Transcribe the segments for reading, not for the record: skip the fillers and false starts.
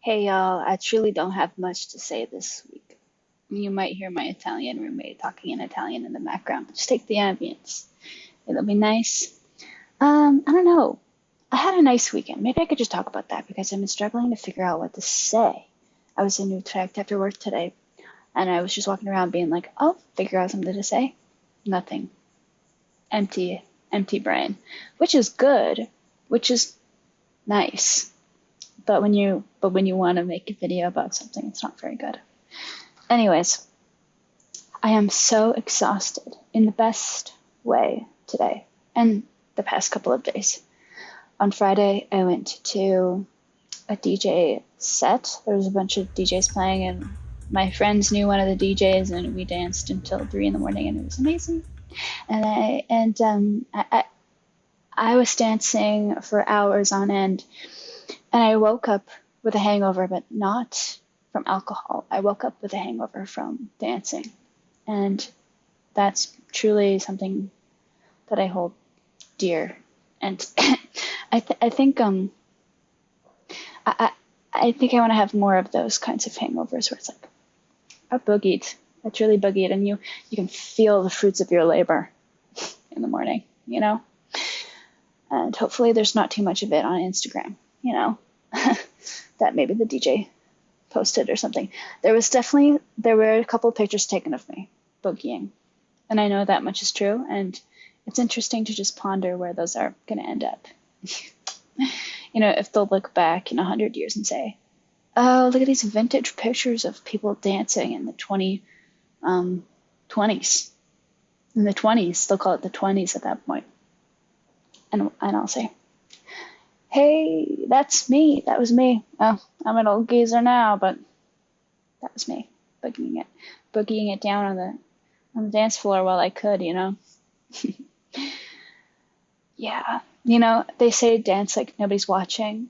Hey y'all, I truly don't have much to say this week. You might hear my Italian roommate talking in Italian in the background. Just take the ambience. It'll be nice. I don't know. I had a nice weekend. Maybe I could just talk about that because I've been struggling to figure out what to say. I was in Utrecht after work today, and I was just walking around being like, I'll figure out something to say. Nothing. Empty brain. Which is good, which is nice. But when you want to make a video about something, it's not very good. Anyways, I am so exhausted in the best way today and the past couple of days. On Friday, I went to a DJ set. There was a bunch of DJs playing, and my friends knew one of the DJs, and we danced until 3 in the morning, and it was amazing. And I was dancing for hours on end, and I woke up with a hangover, but not from alcohol. I woke up with a hangover from dancing, and that's truly something that I hold dear. And I think I I think I want to have more of those kinds of hangovers where it's like I boogied, I truly boogied, and you can feel the fruits of your labor in the morning, you know. And hopefully there's not too much of it on Instagram, you know, that maybe the DJ posted or something. There were a couple of pictures taken of me boogieing, and I know that much is true, and it's interesting to just ponder where those are going to end up. You know, if they'll look back in 100 years and say, oh, look at these vintage pictures of people dancing in the 20s. In the 20s, they'll call it the 20s at that point. And I'll say, hey, that's me. That was me. Oh, I'm an old geezer now, but that was me boogieing it down on the dance floor while I could, you know. Yeah, you know, they say dance like nobody's watching,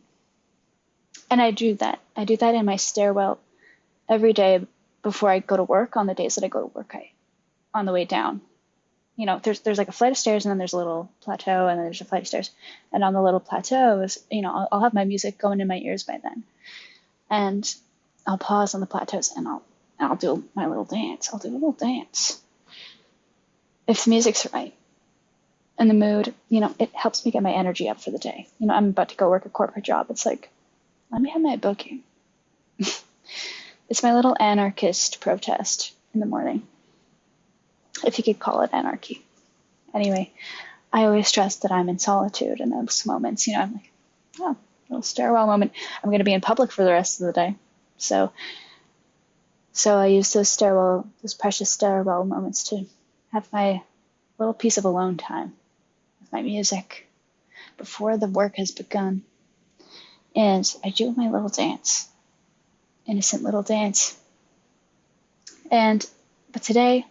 and I do that. I do that in my stairwell every day before I go to work. On the days that I go to work, on the way down, you know, there's like a flight of stairs, and then there's a little plateau, and then there's a flight of stairs, and on the little plateaus, you know, I'll have my music going in my ears by then, and I'll pause on the plateaus, and I'll do my little dance. I'll do a little dance if the music's right and the mood. You know, it helps me get my energy up for the day. You know, I'm about to go work a corporate job. It's like, let me have my booking. It's my little anarchist protest in the morning, if you could call it anarchy. Anyway, I always stress that I'm in solitude in those moments. You know, I'm like, oh, little stairwell moment. I'm going to be in public for the rest of the day. So I use those precious stairwell moments to have my little piece of alone time with my music before the work has begun. And I do my little dance, innocent little dance. But today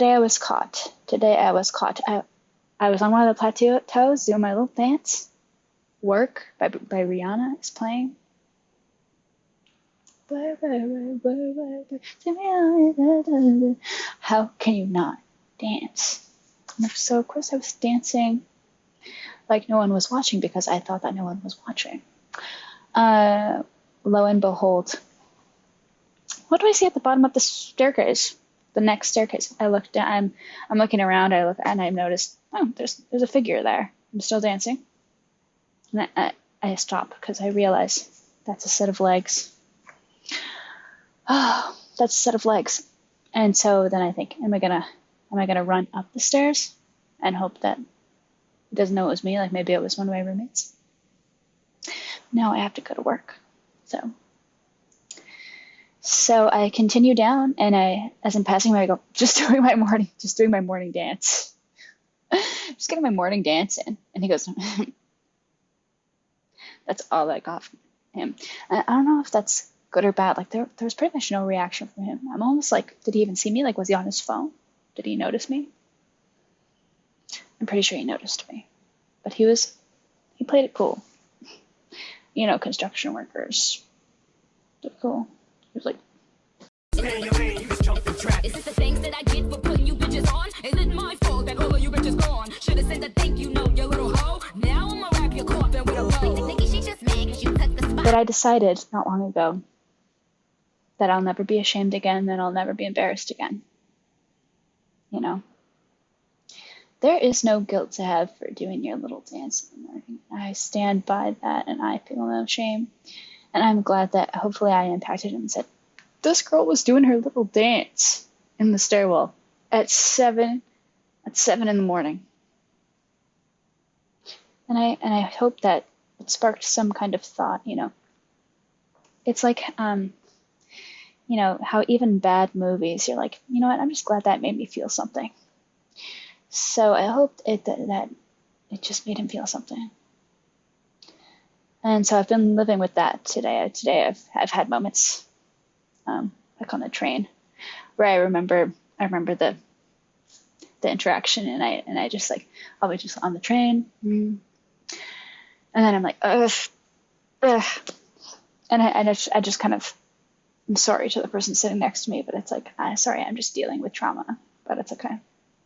I was caught. I was on one of the plateaus doing my little dance. Work by Rihanna is playing. How can you not dance? And so of course I was dancing like no one was watching because I thought that no one was watching. Lo and behold, what do I see at the bottom of the staircase? The next staircase. I look down. I'm looking around. I look and I notice, oh, there's a figure there. I'm still dancing. And I stop because I realize that's a set of legs. Oh, that's a set of legs. And so then I think, am I gonna run up the stairs and hope that it doesn't know it was me, like maybe it was one of my roommates? No, I have to go to work. So I continue down, and as I'm passing by, I go, just doing my morning dance. Just getting my morning dance in. And he goes, that's all I got from him. And I don't know if that's good or bad. Like there was pretty much no reaction from him. I'm almost like, did he even see me? Like, was he on his phone? Did he notice me? I'm pretty sure he noticed me. But he played it cool. You know, construction workers. They're cool. He was like, is it the things that I get for putting you bitches on? Is it my fault that all of you bitches gone? Should've said that thank you, no, you little hoe. Now I'ma wrap your coffin with a bow. Thinking she just mad 'cause you took the spot. But I decided not long ago that I'll never be ashamed again, that I'll never be embarrassed again. You know, there is no guilt to have for doing your little dance in the morning. I stand by that and I feel no shame. And I'm glad that hopefully I impacted him and said, this girl was doing her little dance in the stairwell at 7 in the morning. And I hope that it sparked some kind of thought, you know. It's like, you know, how even bad movies, you're like, you know what, I'm just glad that made me feel something. So I hope that it just made him feel something. And so I've been living with that today. Today I've had moments, like on the train, where I remember the interaction, and I just like, I'll be just on the train, and then I'm like, ugh, and I just kind of, I'm sorry to the person sitting next to me, but it's like, sorry, I'm just dealing with trauma, but it's okay,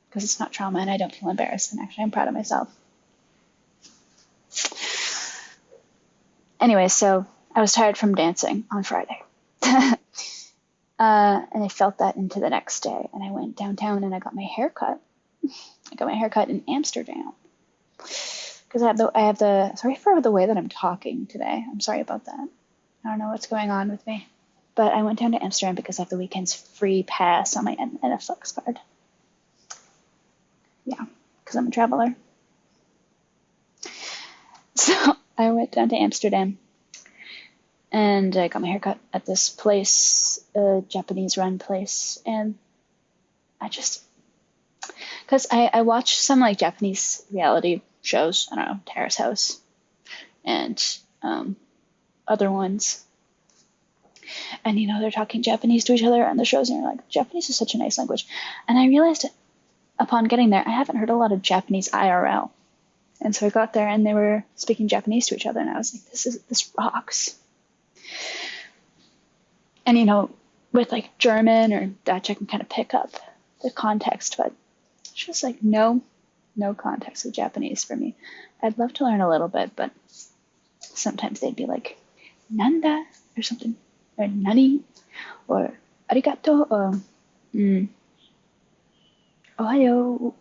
because it's not trauma, and I don't feel embarrassed, and actually I'm proud of myself. Anyway, so I was tired from dancing on Friday. And I felt that into the next day, and I went downtown and I got my hair cut. I got my hair cut in Amsterdam. Because I have the, sorry for the way that I'm talking today. I'm sorry about that. I don't know what's going on with me. But I went down to Amsterdam because I have the weekend's free pass on my NFlux card. Yeah, because I'm a traveler. So I went down to Amsterdam and I got my hair cut at this place, a Japanese run place. And I just, because I watch some like Japanese reality shows, I don't know, Terrace House and other ones. And, you know, they're talking Japanese to each other on the shows, and you're like, Japanese is such a nice language. And I realized upon getting there, I haven't heard a lot of Japanese IRL. And so I got there and they were speaking Japanese to each other, and I was like, this rocks. And, you know, with like German or Dutch, I can kind of pick up the context, but it's just like no context of Japanese for me. I'd love to learn a little bit, but sometimes they'd be like, nanda, or something, or nani, or arigato, or ohayo,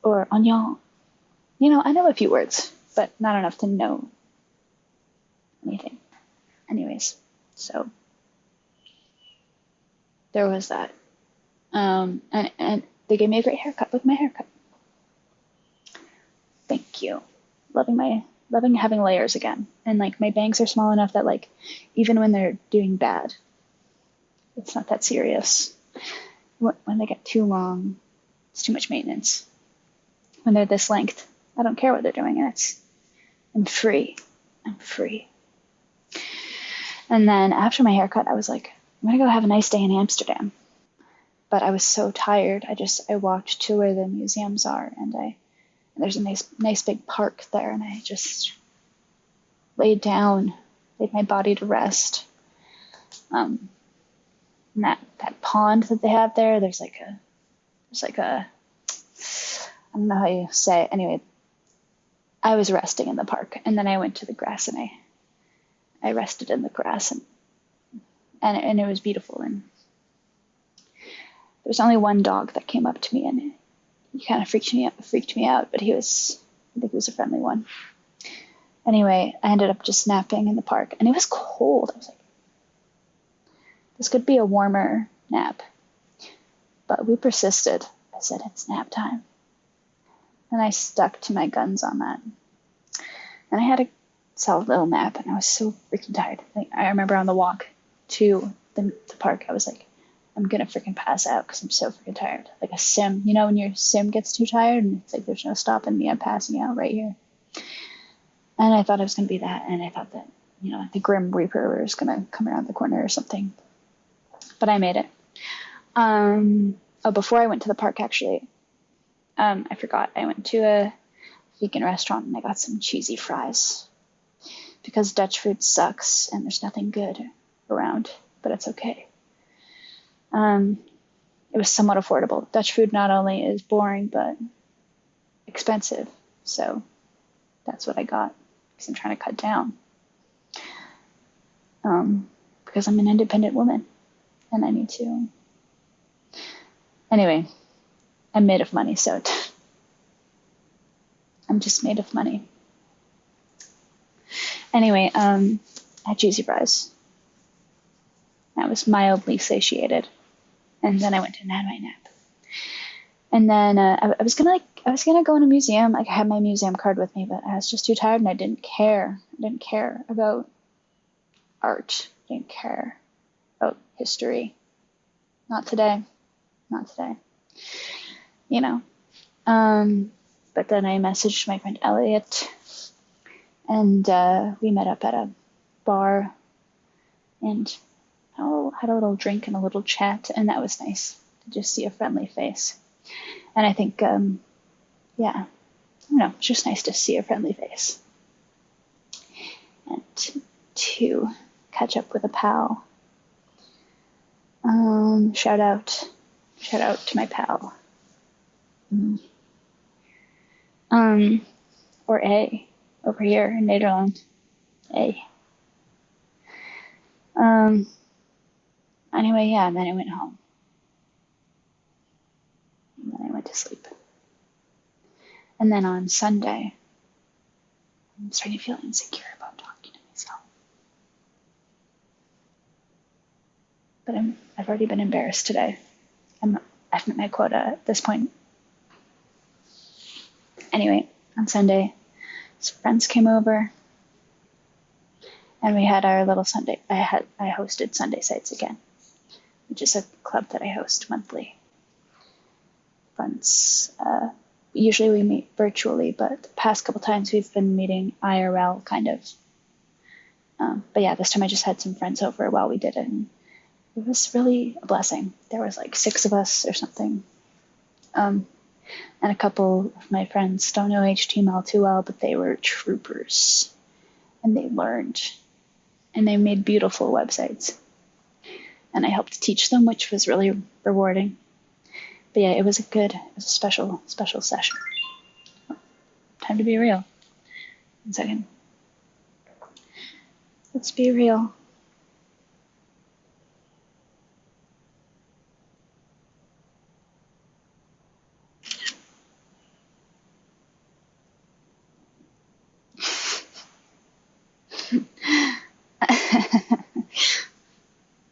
or annyeong. You know, I know a few words, but not enough to know anything. Anyways, so there was that. And they gave me a great haircut with my haircut. Thank you. Loving having layers again. And like my bangs are small enough that like even when they're doing bad, it's not that serious. When they get too long, it's too much maintenance. When they're this length, I don't care what they're doing, and I'm free. And then after my haircut, I was like, I'm gonna go have a nice day in Amsterdam. But I was so tired. I walked to where the museums are, and there's a nice big park there, and I just laid down, laid my body to rest. And that pond that they have there, there's like a I don't know how you say it. Anyway, I was resting in the park, and then I went to the grass and I rested in the grass, and it was beautiful. And there was only one dog that came up to me, and he kind of freaked me out, but I think he was a friendly one. Anyway, I ended up just napping in the park, and it was cold. I was like, this could be a warmer nap, but we persisted. I said, it's nap time. And I stuck to my guns on that. And I had a solid little nap, and I was so freaking tired. Like, I remember on the walk to the park, I was like, I'm gonna freaking pass out because I'm so freaking tired. Like a sim, you know, when your sim gets too tired and it's like, there's no stopping me, I'm passing out right here. And I thought I was gonna be that, and I thought that, you know, the Grim Reaper was gonna come around the corner or something. But I made it. Before I went to the park, actually, I forgot. I went to a vegan restaurant and I got some cheesy fries because Dutch food sucks and there's nothing good around, but it's okay. It was somewhat affordable. Dutch food not only is boring, but expensive. So that's what I got. because I'm trying to cut down. Because I'm an independent woman and I need to. Anyway, I'm made of money, so I'm just made of money. Anyway, I had cheesy fries. I was mildly satiated, and then I went and had my nap. And then I was gonna go in a museum. Like, I had my museum card with me, but I was just too tired, and I didn't care. I didn't care about art. I didn't care about history. Not today. Not today. You know. But then I messaged my friend Elliot, and we met up at a bar, and had a little drink and a little chat, and that was nice to just see a friendly face. And I think, yeah, I don't know, it's just nice to see a friendly face. And to catch up with a pal. Shout out to my pal. Or A, over here in Nederland. A. Anyway, yeah, and then I went home. And then I went to sleep. And then on Sunday, I'm starting to feel insecure about talking to myself. But I've already been embarrassed today. I've met my quota at this point. Anyway, on Sunday, some friends came over, and we had our little Sunday. I hosted Sunday Sights again, which is a club that I host monthly. Once, usually we meet virtually, but the past couple times we've been meeting IRL, kind of. But yeah, this time I just had some friends over while we did it, and it was really a blessing. There was like 6 of us or something. And a couple of my friends don't know HTML too well, but they were troopers. And they learned. And they made beautiful websites. And I helped teach them, which was really rewarding. But yeah, it was a special session. Time to be real. 1 second. Let's be real.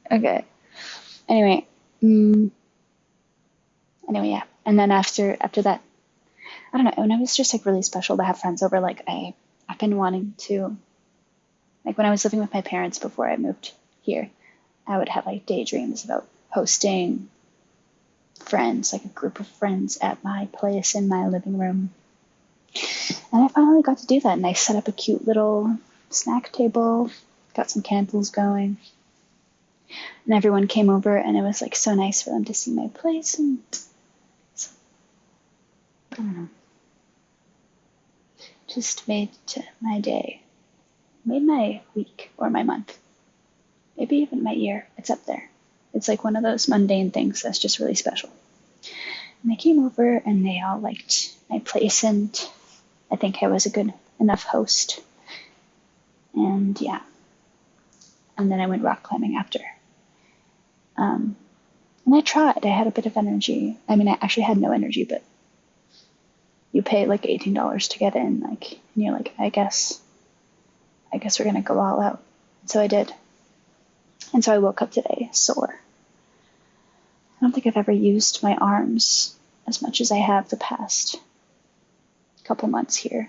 Okay. Anyway, yeah. And then after that, I don't know. And it was just like really special to have friends over. Like, I've been wanting to, like, when I was living with my parents before I moved here, I would have like daydreams about hosting friends, like a group of friends at my place in my living room. And I finally got to do that. And I set up a cute little snack table, got some candles going. And everyone came over, and it was like so nice for them to see my place, and I don't know, just made my day, made my week or my month, maybe even my year. It's up there. It's like one of those mundane things that's just really special. And they came over, and they all liked my place, and I think I was a good enough host. And yeah, and then I went rock climbing after. And I tried. I had a bit of energy. I mean, I actually had no energy, but you pay like $18 to get in, like, and you're like, I guess we're gonna go all out. And so I did. And so I woke up today sore. I don't think I've ever used my arms as much as I have the past couple months here,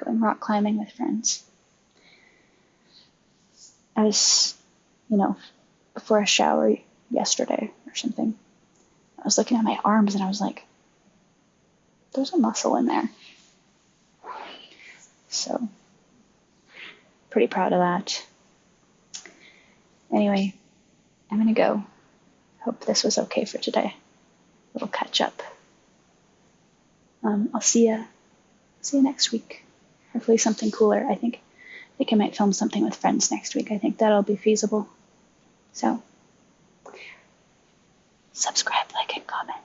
going rock climbing with friends. I was, before a shower yesterday or something, I was looking at my arms and I was like, there's a muscle in there. So, pretty proud of that. Anyway, I'm gonna go. Hope this was okay for today. We'll catch up. I'll see you next week. Hopefully something cooler. I think I might film something with friends next week. I think that'll be feasible. So, subscribe, like, and comment.